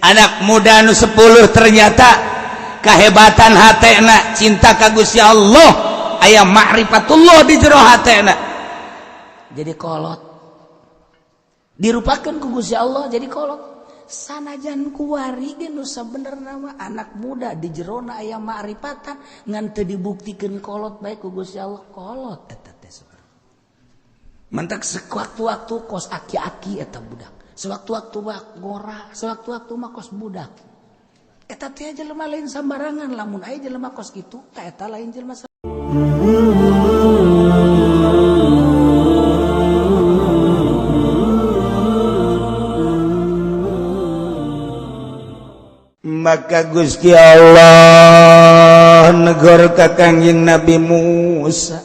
anak muda anu 10 ternyata kehebatan hatena cinta ka Gusti Allah aya ma'rifatullah di jero hatena jadi kolot dirupakeun ku Gusti Allah jadi kolot sanajan kuari ge nu sabenerna mah anak muda di jerona aya ma'rifatan ngan teu dibuktikeun kolot bae ku Gusti Allah kolot eta teh mantak sewaktu-waktu kos aki-aki eta budak sewaktu-waktu mah ngora sewaktu-waktu mah kos budak eta teh jelema lain sambarangan lamun aya jelema kos kitu ka eta lain jelema maka Gusti Allah negor ka Kangjeng Nabi Musa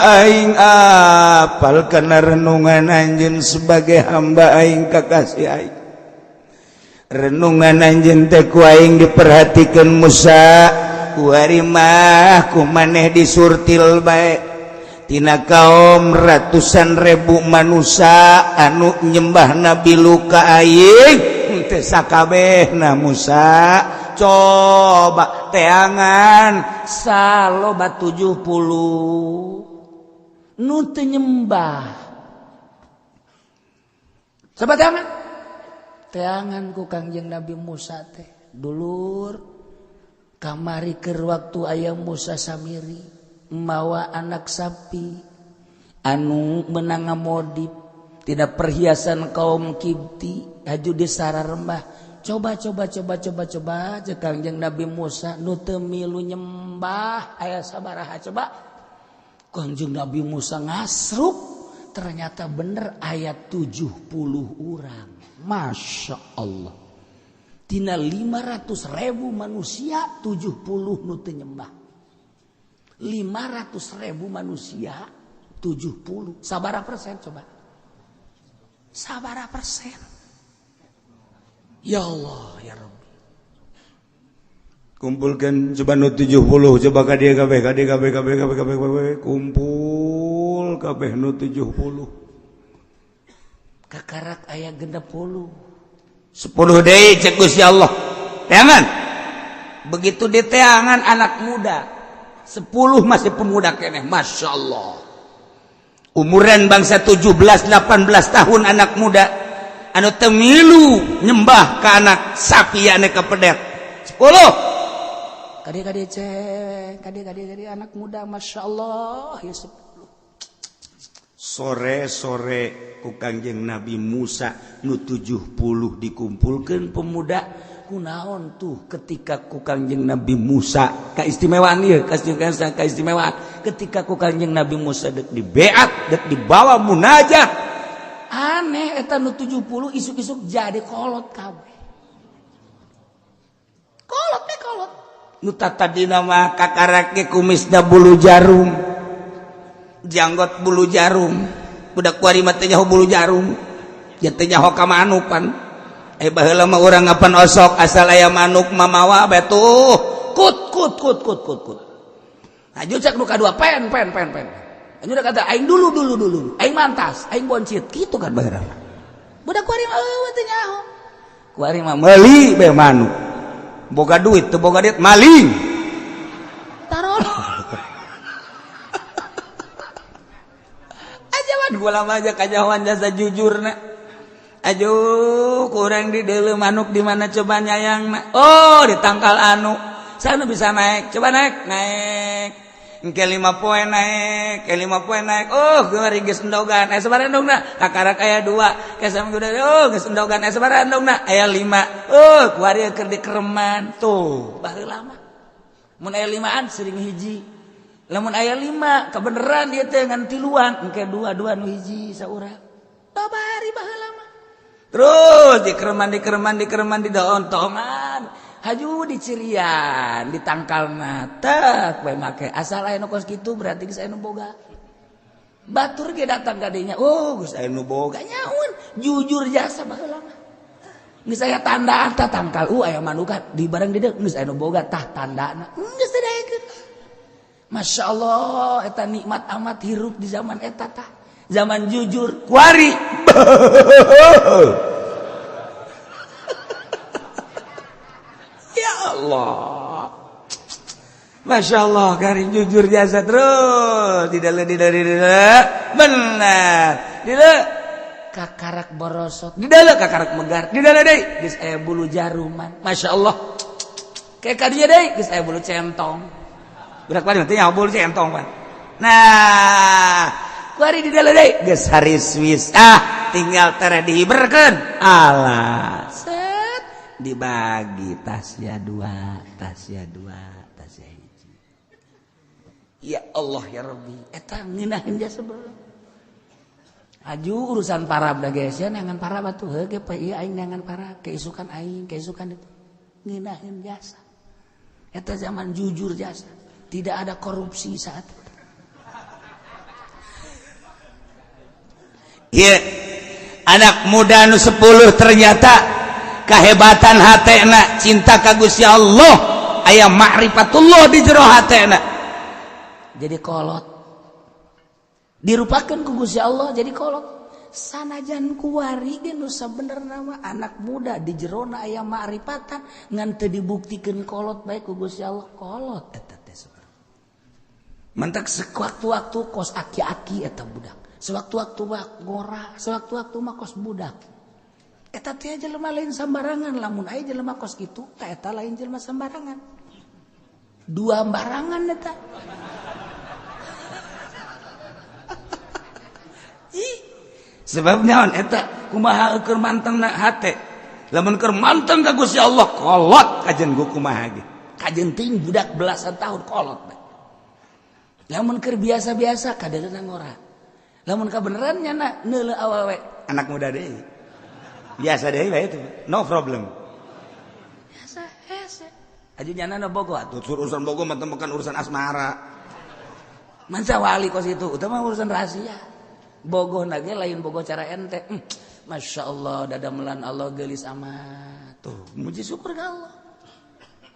aing apal kana renungan anjeun sebagai hamba aing kakasih aing renungan anjeun teh ku aing diperhatikeun Musa kuari mah ku maneh disurtil bae tina kaum ratusan ribu manusia anu nyembah Nabi Luka aing teu sakabehna Musa coba teangan saloba 70 nu teu nyembah coba teangan ku Kangjeng Nabi Musa teh dulur kamari keur waktu aya Musa samiri mawa anak sapi anu menang modif tidak perhiasan kaum Kipti haju di sararembah coba jeung Kangjeng Nabi Musa nu teu milu nyembah aya sabaraha coba Kangjeng Nabi Musa ngasruk ternyata bener ayat 70 urang Masya Allah tina 500.000 manusia 70 nu teu nyembah 500.000 manusia 70 sabaraha persen coba sabaraha persen ya Allah ya Rabbi kumpulkan coba nu 70 coba ka dieu kabeh kumpul kabeh nu 70 kakarak aya 60 10 deui cek Gusti Allah teangan begitu diteangan anak muda 10 masih pemuda keneh Masya Allah umuran bangsa 17-18 tahun anak muda anu teu milu nyembah ka anak sapi ane kapedet 10 kade cek kade anak muda Masya Allah ya 10 sore ku Kangjeng Nabi Musa nu 70 dikumpulkeun pemuda kunaon tuh ketika ku Kangjeng Nabi Musa kaistimewaan ieu kaistimewaan ketika ku Kangjeng Nabi Musa dek dibeat dek dibawa munajat aneh eta nu 70 isuk-isuk jadi kolot kabeh kolot nu tadina mah kakarake kumisna bulu jarum janggot bulu jarum budak kuari mah teh nyaho bulu jarum ya teh nyaho ka manukan baheula mah urang ngapan osok asal aya manuk mamawa betuh kut aju cek nu kadua pen aju da kata aing dulu aing mantas aing boncit kitu kan baheula budak kuari mah teh nyaho kuari mah meuli bae manuk boga duit teu boga duit maling tarol ajawan gua lama aja kajawan jasa jujurna aduh kurang di deuleu manuk di mana coba nyayangna oh di tangkal anu saya bisa naik coba naik engke 5 poe naik oh geuri geus endogan sabaraha endogna kakarak aya 2 kesam udah oh geus endogan sabaraha endogna aya 5 oh kuari keur dikereman tuh baheula mah mun aya 5an sering hiji lamun aya 5 kebeneran ieu teh ngan tiluan engke 2 nu hiji saurang babari baheula mah terus dikereman di daun tongan haju dicirian di tangkalna tak bae make asal aya nu kos kitu berarti geus aya nu boga batur ge datang ka dinya oh geus aya nu boga nyaun jujur jasa baheula mah geus aya tandaan tah tangkal aya manukan di barang di deuk geus aya nu boga tah tandana geus didaekeun Masya Allah eta nikmat amat hirup di zaman eta tah zaman jujur kuari ya Allah, Masya Allah, kari jujur jasa terus tidak benar tidak kakarak borosot tidak kakarak megar tidak deh geus aya bulu jaruman, Masya Allah kayak kadinya deh geus aya bulu centong berak pan teh bulu centong pan nah kuari di dalam deh geus hari Swiss tinggal tere dihiberkeun alah set dibagi tasya dua tasya hiji ya Allah ya Rabbi eta ngeunaheun jasa beurang aju urusan parab da geus ya neangan parab atuh heuh ge ieu aing neangan parab keisukan aing keisukan itu ngeunaheun jasa eta zaman jujur jasa tidak ada korupsi saat itu. Iya, anak muda nu 10 ternyata kehebatan hatena cinta ka Gusti Allah aya ma'rifatullah di jero hatena jadi kolot dirupakeun ku Gusti Allah jadi kolot sanajan kuari ge nu sabenerna mah anak muda di jerona aya ma'rifatan ngan teu dibuktikeun kolot bae ku Gusti Allah kolot eta teh mentak sewaktu-waktu kos aki-aki eta budak sewaktu-waktu mah ngora sewaktu-waktu mah kos budak eta teh jelema lain sambarangan lamun aya jelema kos kitu eta lain jelema sambarangan dua barangan eta sebab naon eta kumaha keur mantengna hate lamun keur manteng ka Gusti Allah kolot kajen gua kumaha ge kajen teuing budak belasan tahun kolot bae lamun keur biasa-biasa kadeurna ngora lamun kabeneran nyana neuleuh awewe anak muda deui biasa deui bae itu no problem biasa hese aju nyana bogo atuh urusan bogo mah bukan urusan asmara manca wali kos itu utama urusan rahasia bogoh na ge lain bogoh cara ente Masya Allah dadamelan Allah geulis amat tuh muji syukur ka Allah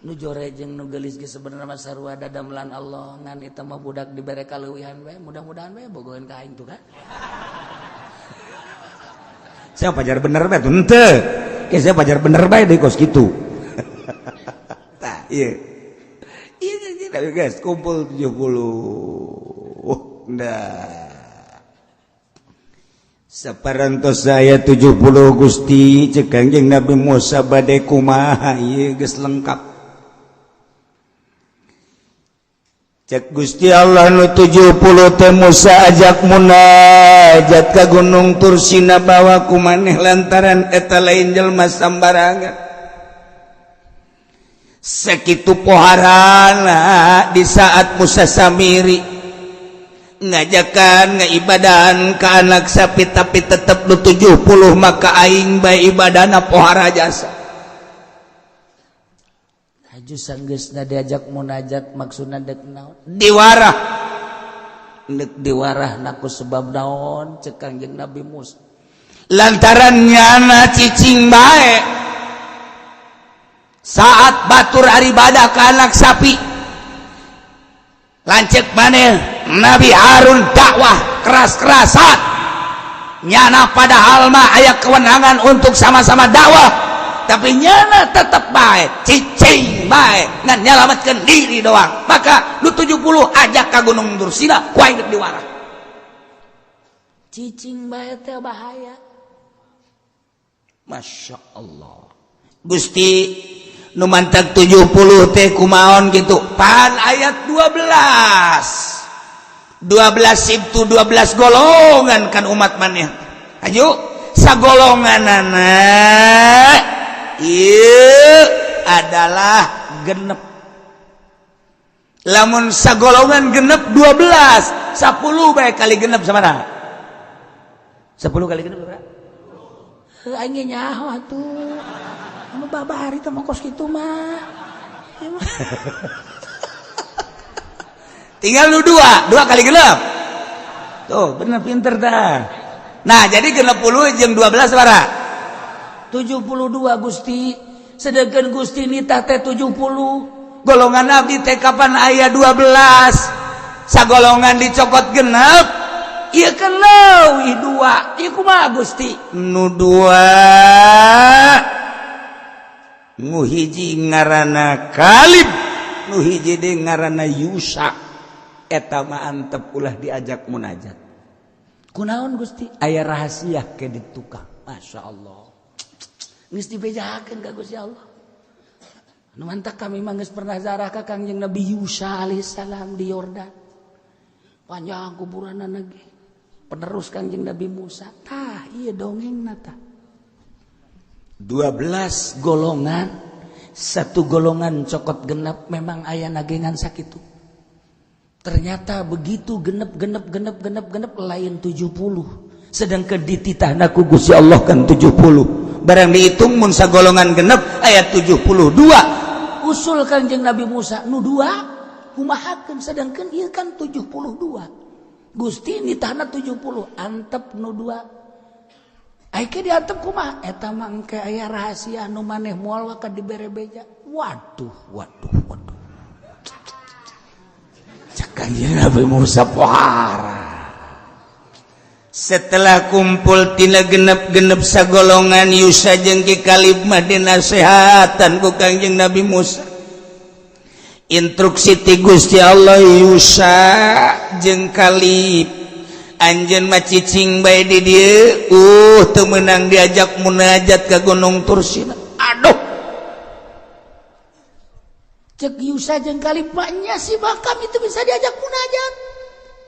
nu jore jeung nu geulis ge sebenarnya mah sarua dadamelan Allah ngan eta mah budak dibere kaleuwihan we mudah-mudahan we bogoheun ka aing tuh kan saya pajar bener bae tuh henteu ke saya pajar bener bae deui kos kitu tah ieu ieu guys kumpul 70 dah saparantos saya 70 Gusti cek Kangjeng Nabi Musa bade kumaha ieu geus lengkap cek Gusti Allah nu 70 teh Musa ajak munajat ka Gunung Tursina bawa ku maneh lantaran eta lain jelema sambarangan sakitu poharana di saat Musa Samiri ngajakan ngaibadan ke anak sapi tapi tetap lu 70 maka aing bae ibadana pohara jasa aju sanggeusna diajak munajat maksudna deuk naon diwarah deuk diwarah naku sebab naon cek Kangjeng Nabi Musa lantaran nyana cicing bae saat batur aribadah ke anak sapi lancek maneh Nabi Harun dakwah keras-kerasan nyana padahal mah aya kewenangan untuk sama-sama dakwah tapi nyana tetap bae cicing bae ngan nyalametkeun diri doang maka lu 70 ajak ka Gunung Tursina ku aing diwarah cicing bae teh bahaya Masya Allah Gusti nu mantag 70 teh kumaon gitu pan ayat 12 Sibtu 12 golongan kan umat maneh ayo sagolonganana ieu adalah genep lamun sagolongan genep 12 10 bae kali genep sabaraha 10 kali genep berapa aing nyaho atuh anu babari teh kos kitu mah tinggal lu 2 kali genep tuh bener pinter dah nah jadi genep 10 jeung 12 sabaraha 72 Gusti sedangkan Gusti nitah teh 70 golongan abdi teh kapan aya 12 sagolongan dicokot genep ieu kan leuwih dua ieu kumaha Gusti nu dua nu hiji ngaranna Kalib nu hiji de ngaranna Yusa eta mah antep ulah diajak munajat kunaon Gusti aya rahasia ke ditu kang masyaallah geus dibejakeun ka Gusti Allah nu mantap kami mah geus pernah zarah ka Kangjeng Nabi Yusa alaihissalam di Yordan panjang kuburanna ge penerus Kangjeng Nabi Musa tah ieu dongengna tah 12 golongan satu golongan cokot genep memang aya nagengan sakitu ternyata begitu genep lain 70 sedangkan dititahna ku Gusti Allah kan 70 barang dihitung mun sagolongan genep aya 72 usul Kangjeng Nabi Musa nu dua kumahakeun sedangkan ieu kan 72 Gusti nitahna 70 antep nu dua aike diantep kumaha eta mah engke aya rahasia nu maneh moal ka dibere beja waduh cak Kangjeng Nabi Musa pohara setelah kumpul tina genep sagolongan Yusa jeung Ki Kalib mah dinasehatan ku Kangjeng Nabi Musa instruksi ti Gusti Allah Yusa jeung Kalib anjeun mah cicing bae di dieu teu meunang diajak munajat ka Gunung Tursina aduh cek Yusa jeung Kalib mah nya si bakam itu bisa diajak munajat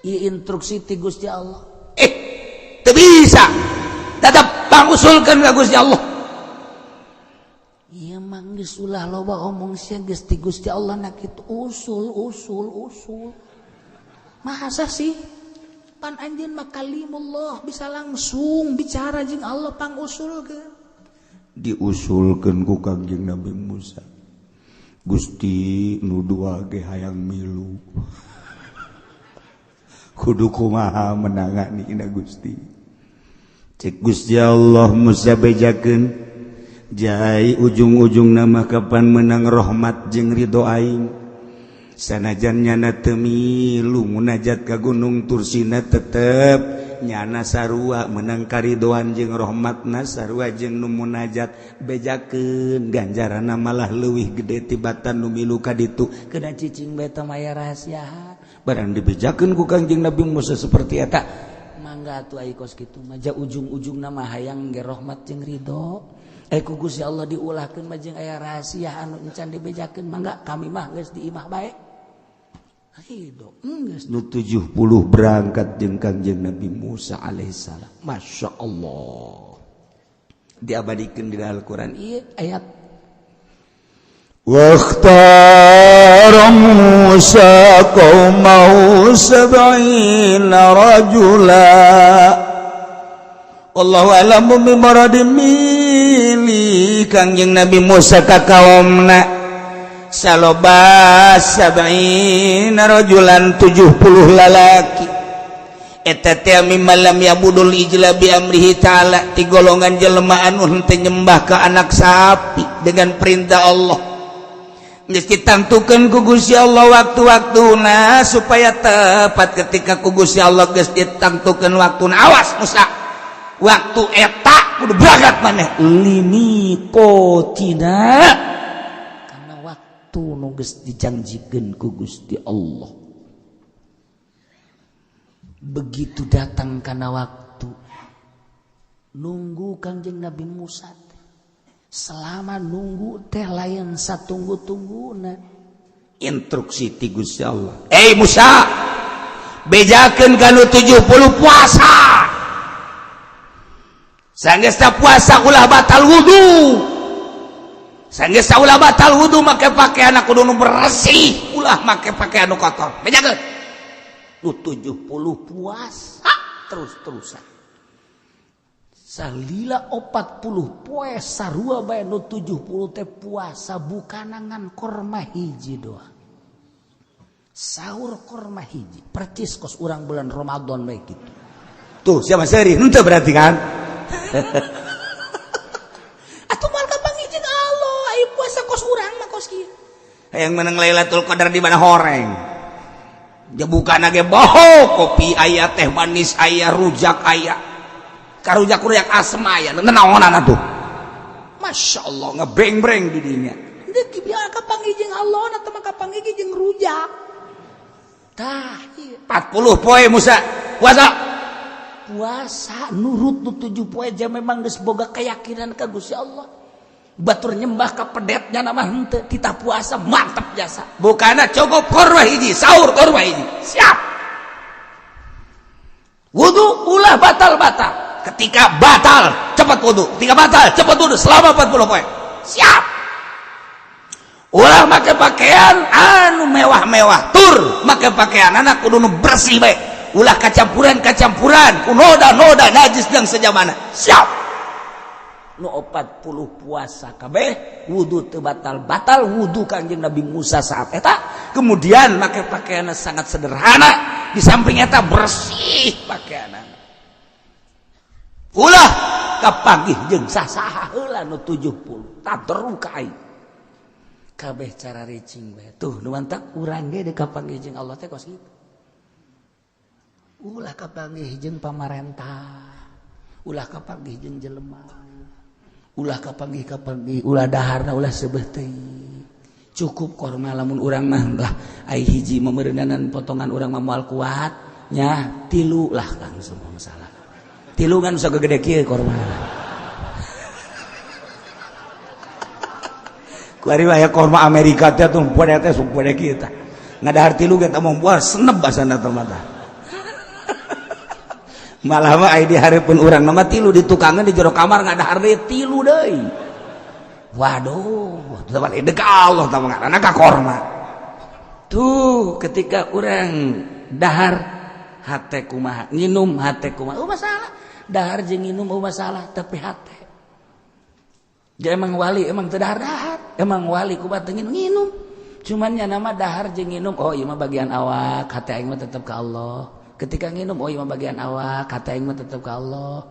ieu instruksi ti Gusti Allah teu bisa tetep pangusulkeun ka Gusti Allah ieu mah geus ulah loba omong sia geus ti Gusti Allah na kitu usul masa sih pan anjeun mah kalimullah bisa langsung bicara jeung Allah pangusulkeun diusulkeun ku Kangjeng Nabi Musa Gusti nu dua ge hayang milu kudu kumaha menanganina Gusti cek Gusti Allah Musa bejakeun jai ujung-ujung nama kapan menang rahmat jeung ridho aing sanajan nyana teu milu munajat ka Gunung Tursina tetep nyana sarua menang karidoan jeung rahmatna sarua jeung nu munajat bejakeun ganjaranna malah leuwih gede tibatan nu milu ka ditu keuna cicing bae teh aya rahasia barang dibejakeun ku Kangjeng Nabi Musa seperti eta mangga atuh ai kos kitu maja ujung-ujungna mah hayang ge rahmat jeung ridho ku Gusti Allah diulahkeun mah jeung aya rahasia anu encan dibejakeun mangga kami mah geus diimah bae ridho geus nu 70 berangkat jeung Kangjeng Nabi Musa alaihissalam masya Allah diabadikeun di Al-Qur'an ieu ayat waqtara Musa qaumahu 70 rajula wallahu a'lamu bimaradi milih Kangjeng Nabi Musa ka kaumna saloba 70 rajulan 70 lalaki eta teh mimmalam yabudul ijla bi amrihi ta'ala ti golongan jelema anu henteu nyembah ka anak sapi dengan perintah Allah geus ditantukeun ku Gusti Allah waktu-waktuna supaya tepat ketika ku Gusti Allah geus ditantukeun waktuna awas Musa waktu eta kudu berangkat maneh limi kotina nu geus dijanjikeun ku Gusti Allah begitu datang kana waktu nunggu Kangjeng Nabi Musa selama nunggu teh lain satunggu-tungguna instruksi ti Gusti Allah Musa bejakeun kanu 70 puasa sanggeusna puasa ulah batal wudu sanggeus ulah batal wudu make pakaian kudu nu bersih ulah make pakaian nu kotor bejakeun nu 70 puasa terus-terusan salila 40 poe sarua bae nu 70 teh puasa bukanangan korma hiji doang sahur korma hiji percis kos urang bulan Ramadan bae kitu tuh siapa seri henteu berarti kan puasa kos urang mah kos kieu. Hayang menang Lailatul Qadar di mana horeng. bukan lagi boho kopi aya teh manis aya rujak aya karujak-rujak asem aya naonan atuh Masya Allah ngebreng-breng di dinya deki biar kapanggih jeung Allah atau mah kapanggih jeung rujak tah 40 poe Musa puasa nurut nu 7 poe aja memang geus boga keyakinan ka Gusti Allah batur nyembah ka pedetnya nama henteu kita puasa mantap jasa bukana cukup korma hiji sahur korma hiji siap wudu ulah batal ketika batal cepat wudu ketika batal cepat wudu selama 40 poin siap ulah make pakaian anu mewah-mewah tur make pakaian anak kudu nu bersih bae ulah kacampuran ku noda najis jeung sejamana siap nu 40 puasa kabeh wudu teu batal wudu Kanjeng Nabi Musa saat eta kemudian make pakaian sangat sederhana di samping eta bersih pakaianna ulah kapanggih jeung sasaha heula nu 70 tadru ka aing kabeh cara ricing bae tuh nu mantak urang ge deuk kapanggih jeung Allah teh kos kitu ulah kapanggih jeung pamarentah ulah kapanggih jeung jelema ulah kapanggih ulah daharna ulah seubeuh teuing cukup korma lamun urang mah lah ai hiji memeureunanan potongan urang mah moal kuat nya 3 lah langsung masalah 3 kan bisa gede kieu korma kuari aya korma Amerika teh tuh poe teh sok poe kieu tah ngadahar 3 ge teh moal buah senep basana teh mah malah mah di hareupeun urang mah 3 di tukangan di jero kamar ngadahar deui 3 deui waduh teu deuk Allah tah ngaranna ka korma tuh ketika urang dahar hate kumaha nginum hate kumaha masalah dahar jeung nginum masalah tapi hate jadi emang wali emang teu dahar emang wali kumaha teu nginum cuman nya nama dahar jeung nginum oh ieu mah bagian awak hate aing mah tetep ka Allah ketika nginum oh ieu mah bagian awak hate aing mah tetep ka Allah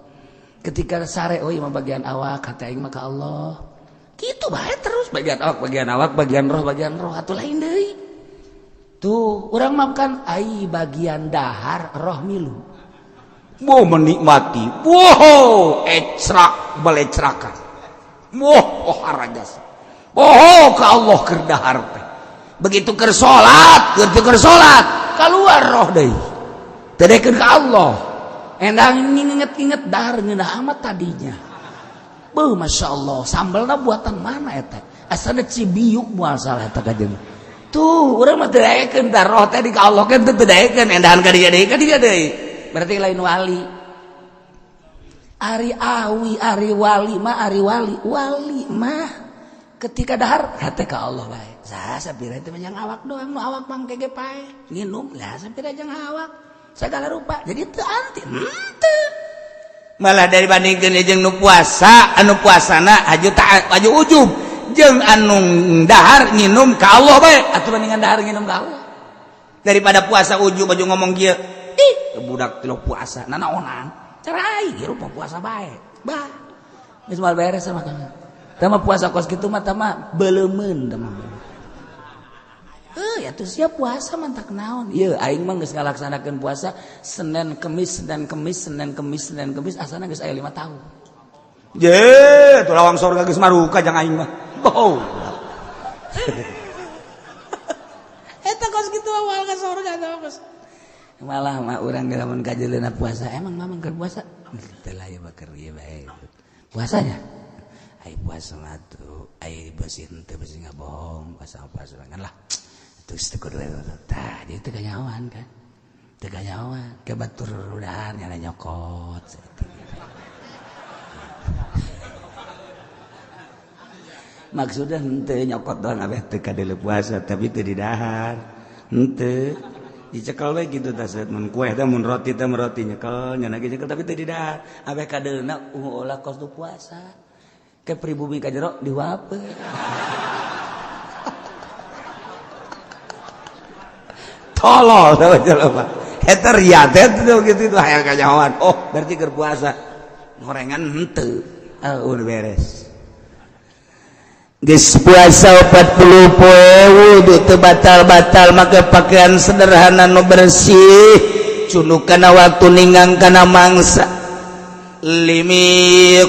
ketika sare oh ieu mah bagian awak hate aing mah ka Allah kitu bae terus bagian awak bagian roh atuh lain deui tuh urang mah kan ai bagian dahar roh milu mau menikmati wow ecrak balecrakan wow harajas oh ka Allah keur dahar teh begitu keur salat keluar roh deui tedekeun ka Allah endang nginget-inget dahar ngeunah amat tadinya beuh Masya Allah sambelna buatan mana eta asana Cibiuk moal salah eta kajeng tuh urang mah teu daekeun tah roh teh di ka Allah kan teu daekeun endahan ka dieu deui berarti lain wali ari wali mah ketika dahar hate ka Allah bae sapira teh menjang awak doang nu awak mah kege pae nginum lah sapira jeung awak segala rupa jadi teu anti teu malah dari bandingkeun jeung nu puasa anu puasana aju ujub jeung anu dahar nginum ka Allah bae atuh bandingan dahar nginum ka Allah daripada puasa ujub aju ngomong kieu ih budak teu puasa nanaonan cara ai rupa puasa bae bah geus moal beres mah kan tah mah puasa kos kitu mah tah mah beuleumeun tah mah ya tuh siap puasa mantak naon ieu aing mah geus ngalaksanakeun puasa Senin Kemis asana geus aya 5 tahun je tuh lawang surga geus maruka jang aing mah boh eta kos kitu awal ka surga geus malah mah urang lamun kajeleuna puasa emang mamang keur puasa teu lah ieu bakeur ieu bae puasanya ai puasa mah tuh ai bersih teu bersih ngabohong puasa kan lah terus teu kudu tah dia teu ganyawan kan teu ganyawan ke batur udahan nyana nyokot maksudnya henteu nyokot doang abeh teu kadele puasa tapi teu didahar henteu dicekel we kitu tah set mun kueh teh mun roti teh roti nyekel nyana ge nyekel tapi teu didahar abeh kadeuna ulah kos tu puasa ke pribumi ka jero diwapeu tolol teh jelema eta riadet tuh gitu tuh hayang kanyawan oh berarti keur puasa ngorengan henteu udah beres geus puasa 40 poe wudu teu batal-batal make pakaian sederhana nu bersih cunuk kana waktu ningang kana mangsa limiqatina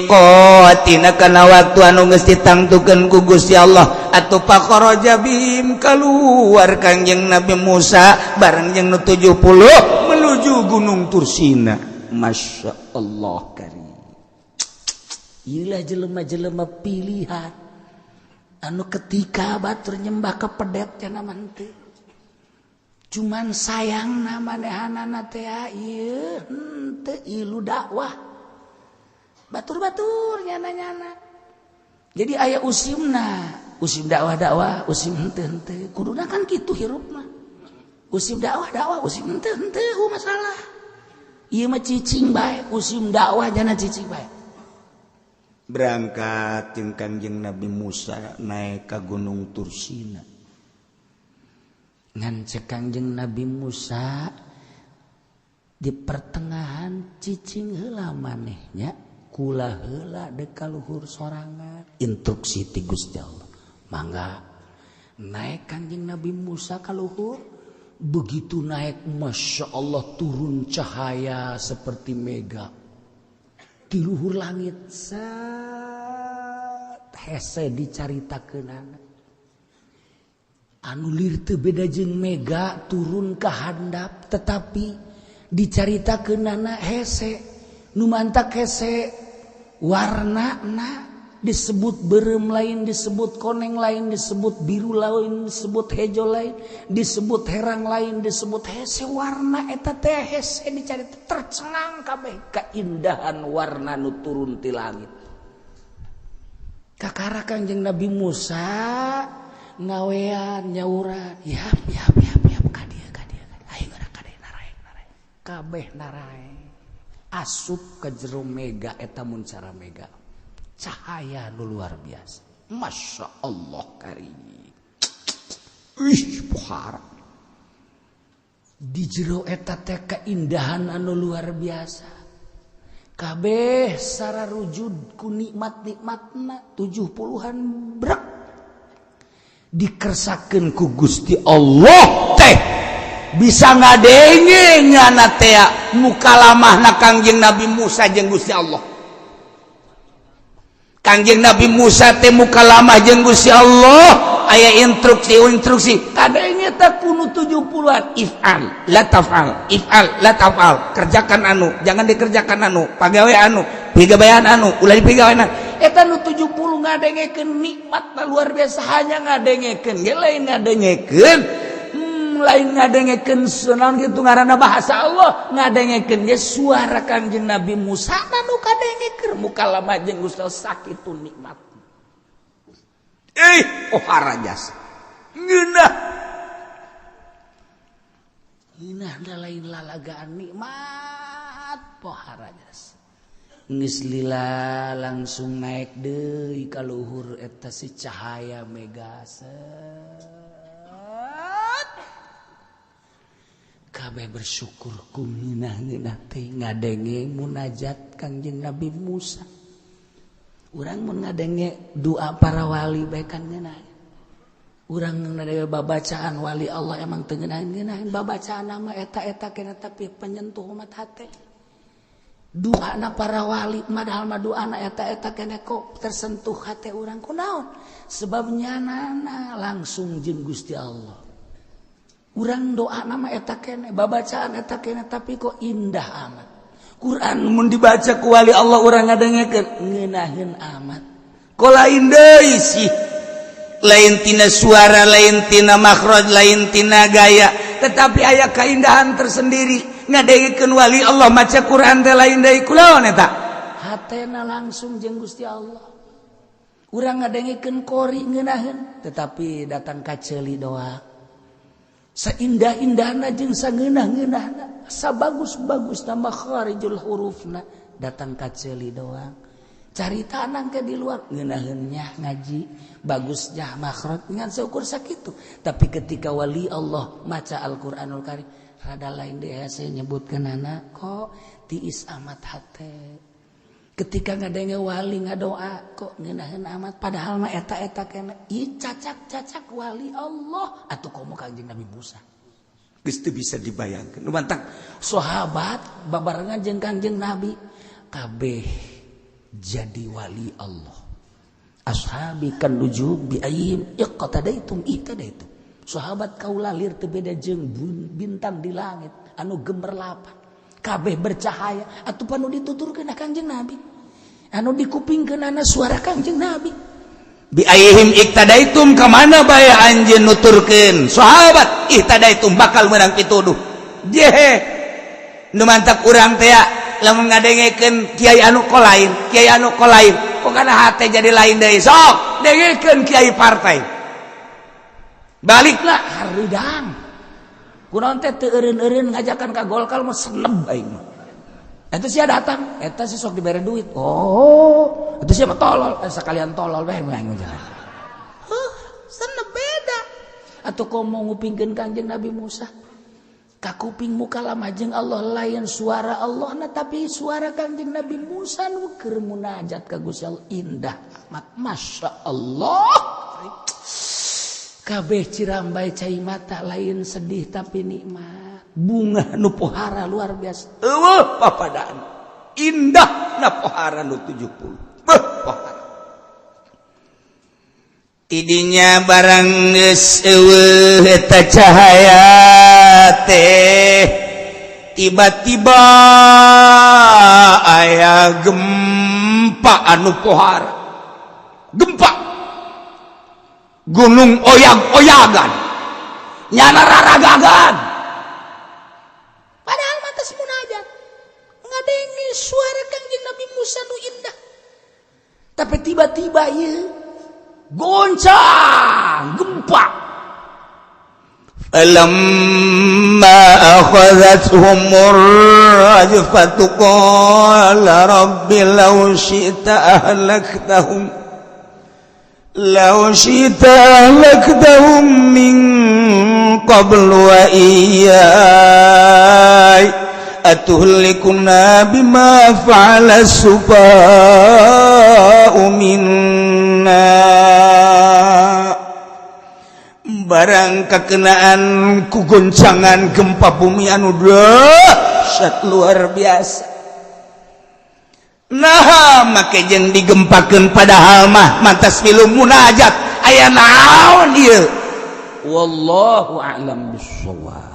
kana waktu anu geus ditangtukeun ku Gusti Allah atuh faqaraja bihim kaluar Kangjeng Nabi Musa bareng jeung nu 70 menuju Gunung Tursina. Masya Allah karim. Ilah jelema-jelema pilihan anu ketika batur nyembah ke pedet cenah manteu cuman sayang manehanana teh ieu henteu ilu dakwah batur-batur nyana-nyana jadi aya usimna usim dakwah usim henteu kuduna kan kitu hirupna usim dakwah usim henteu masalah ieu mah cicing bae usim dakwah jana cicing bae. Berangkat jeung Kangjeng Nabi Musa naik ke Gunung Tursina. Ngan cek Kangjeng Nabi Musa di pertengahan cicing heula manehnya kula heula dek ka luhur sorangan instruksi ti Gusti Allah. Mangga naik Kangjeng Nabi Musa ka luhur begitu naik Masya Allah turun cahaya seperti mega di luhur langit hese dicaritakeunana anu lir teu beda jeung mega turun ka handap tetapi dicaritakeunana hese nu mantak hese warnana disebut beureum lain disebut koneng lain disebut biru lain disebut hejo lain disebut herang lain disebut hese warna eta teh hese dicarita tercengang kabeh keindahan warna nu turun ti langit kakara Kangjeng Nabi Musa ngawean nyauran yap kadia ayo gerak kadeh naraek kabeh naraek asup ke jero mega eta mun cara mega cahaya nu luar biasa. Masya Allah karim. Pohara. Di jero eta teh keindahan anu luar biasa. Kabeh sararujud ku nikmat-nikmatna 70-an brek. Dikersakeun ku Gusti Allah teh bisa ngadenge nyana teh mukalamahna Kangjeng Nabi Musa jeung Gusti Allah. Kangjeng Nabi Musa teh mukalamah jeung Gusti Allah aya instruksi kadenge teh kudu 70-an if'al la taf'al kerjakan anu jangan dikerjakan anu pagawe anu pigawean anu ulah dipigawean eta nu 70 ngadengekeun nikmat luar biasa hanya ngadengekeun ge lain ngadengekeun lain ngadengekeun sunan kitu ngaranna bahasa Allah ngadengekeun ge suara Kangjeng Nabi Musa anu kadengekeun mukalamah jeung Gusti sakitu nikmat harajas ngeunah da lain lalagaan nikmat harajas geus lila langsung naik deui ka luhur eta si cahaya megaset kabeh bersyukur ku ngeunah teh ngadenge munajat Kangjeng Nabi Musa. Urang mun ngadenge doa para wali bae kan ngeunah. Urang ngadenge babacaan wali Allah emang teu ngeunah babacaan mah eta kena tapi penyentuh umat hate. Doana para wali padahal mah doana eta kena kok tersentuh hate urang kunaon? Sebab nyanana langsung jeung Gusti Allah. Urang doa nama eta kene babacaan eta kene tapi kok indah amat Quran mun dibaca ku wali Allah urang ngadengekeun ngeunaheun amat kok lain deui sih lain tina suara lain tina makhraj lain tina gaya tetapi aya keindahan tersendiri ngadengekeun wali Allah maca Quran teh lain deui kunaon eta hatena langsung jeung Gusti Allah urang ngadengekeun qori ngeunaheun tetapi datang ka ceuli doa seindah-indahna jeung sangeunah-ngeunahna sabagus-bagusna makharijul hurufna datang ka ceuli doang caritana ke di luar ngeunaheun nya ngaji bagusnya makhraj ngan seukur sakitu tapi ketika wali Allah maca Al-Qur'anul Karim rada lain deui hese nyebutkeunana kok tiis amat hate ketika ngadenge wali ngadoa kok ngeunaheun amat padahal mah eta kena ieu cacak wali Allah atuh komo Kangjeng Nabi Musa geus teu bisa dibayangkeun nu mantang sahabat babarengan jeung Kangjeng Nabi kabeh jadi wali Allah ashabi kan nujub bi ayyim iqtadaitum sahabat kaula lir teu beda jeung bintang di langit anu gemerlapan kabeh bercahaya atuh panu dituturkeun ka Kangjeng Nabi anu dikupingkeunana suara Kangjeng Nabi bi ayyihim iqtadaitum ka mana bae anjeun nuturkeun sahabat ihtadaitum bakal meunang pituduh jehe nu mantap urang teh lamun ngadengekeun kiai anu lain kok kana hate jadi lain deui sok dengekeun kiai partai baliklah haridang kunaon teh teu eureun-eureun ngajakan ka Golkar mah seneb aing mah eta sia datang eta si sok dibere duit oh eta sia mah tolol sakalian tolol bae aing mah seneb beda atuh komo ngupingkeun Kangjeng Nabi Musa ka kuping muka lamajeng Allah lain suara Allah na tapi suara Kangjeng Nabi Musa nu keur munajat ka Gusti Allah indah amat masya Allah kabeh cirambai cai mata lain sedih tapi nikmat bunga nu pohara luar biasa eueuh papadaan indah na pohara nu 70 pohara tidinya barang geus eueuh eta cahaya teh tiba-tiba aya gempa anu pohara gempa gunung oyag-oyagan nyana raragagan padahal mata si munajat ngadengi suara Kangjeng Nabi Musa nu indah tapi tiba-tiba ieu goncang gempa falamma akhadhathumur rajfatu qala rabbi law syi'ta ahlaktahum min qablu wa iyyai atuhlikuna bima fa'ala sufa'u minna barang kakenaan ku goncangan gempa bumi anu dahsyat luar biasa nah make jeung digempakeun padahal mah mantas milu munajat aya naon ieu wallahu a'lam bissawab